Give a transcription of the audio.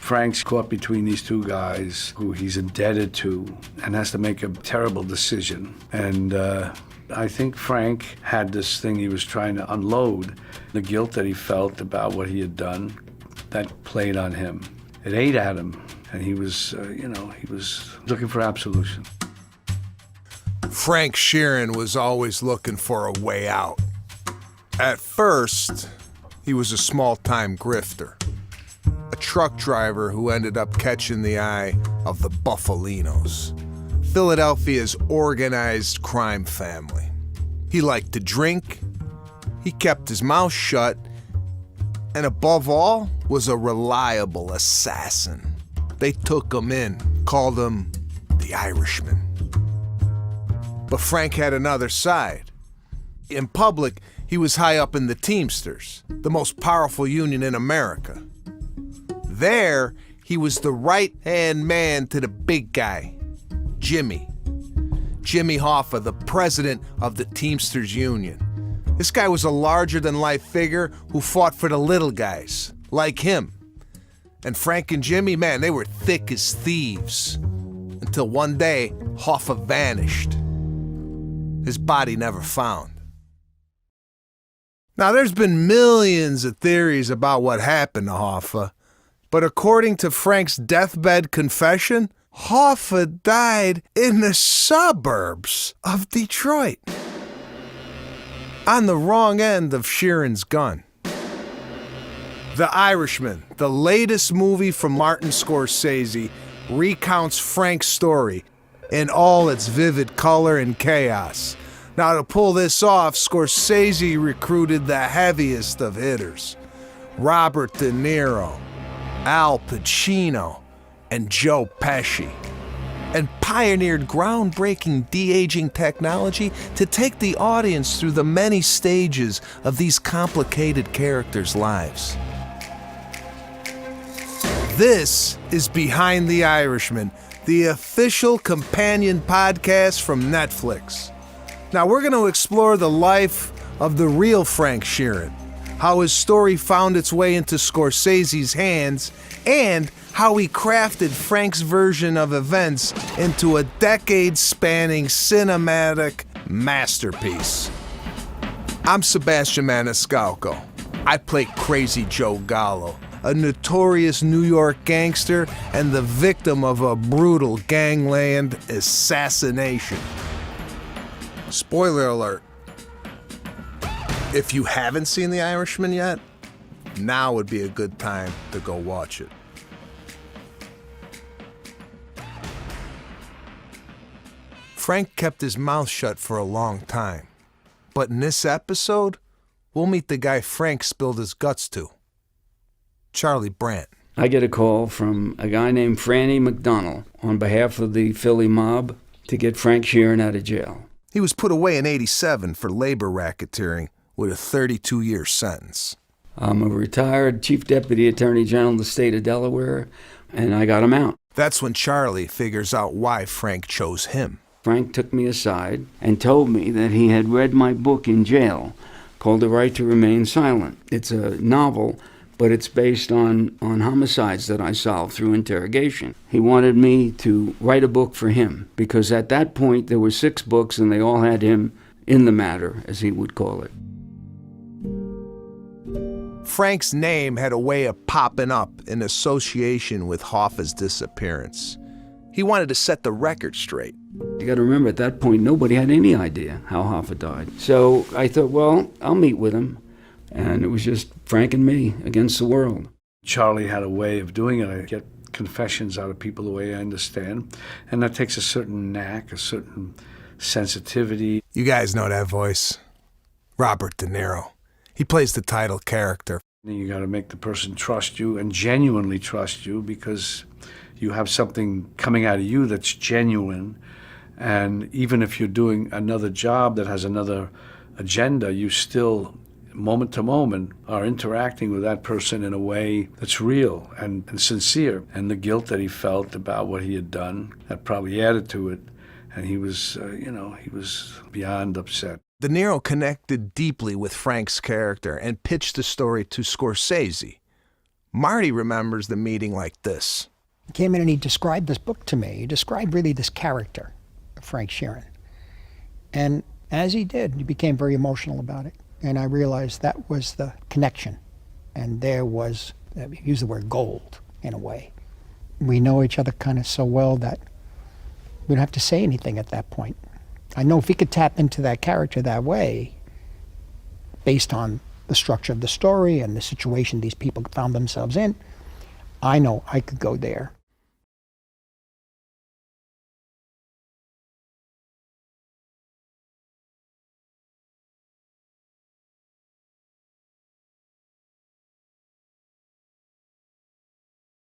Frank's caught between these two guys who he's indebted to and has to make a terrible decision. And I think Frank had this thing he was trying to unload, the guilt that he felt about what he had done, that played on him. It ate at him, and he was, he was looking for absolution. Frank Sheeran was always looking for a way out. At first, he was a small-time grifter, a truck driver who ended up catching the eye of the Bufalinos, Philadelphia's organized crime family. He liked to drink, he kept his mouth shut, and above all, was a reliable assassin. They took him in, called him the Irishman. But Frank had another side. In public, he was high up in the Teamsters, the most powerful union in America. There, he was the right-hand man to the big guy, Jimmy. Jimmy Hoffa, the president of the Teamsters Union. This guy was a larger-than-life figure who fought for the little guys, like him. And Frank and Jimmy, man, they were thick as thieves. Until one day, Hoffa vanished. His body never found. Now, there's been millions of theories about what happened to Hoffa, but according to Frank's deathbed confession, Hoffa died in the suburbs of Detroit, on the wrong end of Sheeran's gun. The Irishman, the latest movie from Martin Scorsese, recounts Frank's story in all its vivid color and chaos. Now, to pull this off, Scorsese recruited the heaviest of hitters: Robert De Niro, Al Pacino, and Joe Pesci, and pioneered groundbreaking de-aging technology to take the audience through the many stages of these complicated characters' lives. This is Behind The Irishman, the official companion podcast from Netflix. Now, we're going to explore the life of the real Frank Sheeran, how his story found its way into Scorsese's hands, and how he crafted Frank's version of events into a decade-spanning cinematic masterpiece. I'm Sebastian Maniscalco. I play Crazy Joe Gallo, a notorious New York gangster and the victim of a brutal gangland assassination. Spoiler alert. If you haven't seen The Irishman yet, now would be a good time to go watch it. Frank kept his mouth shut for a long time, but in this episode, we'll meet the guy Frank spilled his guts to, Charlie Brandt. I get a call from a guy named Franny McDonald on behalf of the Philly mob to get Frank Sheeran out of jail. He was put away in '87 for labor racketeering with a 32-year sentence. I'm a retired Chief Deputy Attorney General of the state of Delaware, and I got him out. That's when Charlie figures out why Frank chose him. Frank took me aside and told me that he had read my book in jail called The Right to Remain Silent. It's a novel, but it's based on homicides that I solved through interrogation. He wanted me to write a book for him because at that point there were 6 books and they all had him in the matter, as he would call it. Frank's name had a way of popping up in association with Hoffa's disappearance. He wanted to set the record straight. You got to remember, at that point, nobody had any idea how Hoffa died. So I thought, well, I'll meet with him. And it was just Frank and me against the world. Charlie had a way of doing it. I get confessions out of people the way I understand. And that takes a certain knack, a certain sensitivity. You guys know that voice. Robert De Niro. He plays the title character. You got to make the person trust you and genuinely trust you because you have something coming out of you that's genuine. And even if you're doing another job that has another agenda, you still, moment to moment, are interacting with that person in a way that's real and sincere. And the guilt that he felt about what he had done, that probably added to it. And he was, he was beyond upset. De Niro connected deeply with Frank's character and pitched the story to Scorsese. Marty remembers the meeting like this. He came in and he described this book to me. He described really this character, Frank Sheeran. And as he did, he became very emotional about it. And I realized that was the connection. And there was, use the word gold, in a way. We know each other kind of so well that we don't have to say anything at that point. I know if he could tap into that character that way, based on the structure of the story and the situation these people found themselves in, I know I could go there.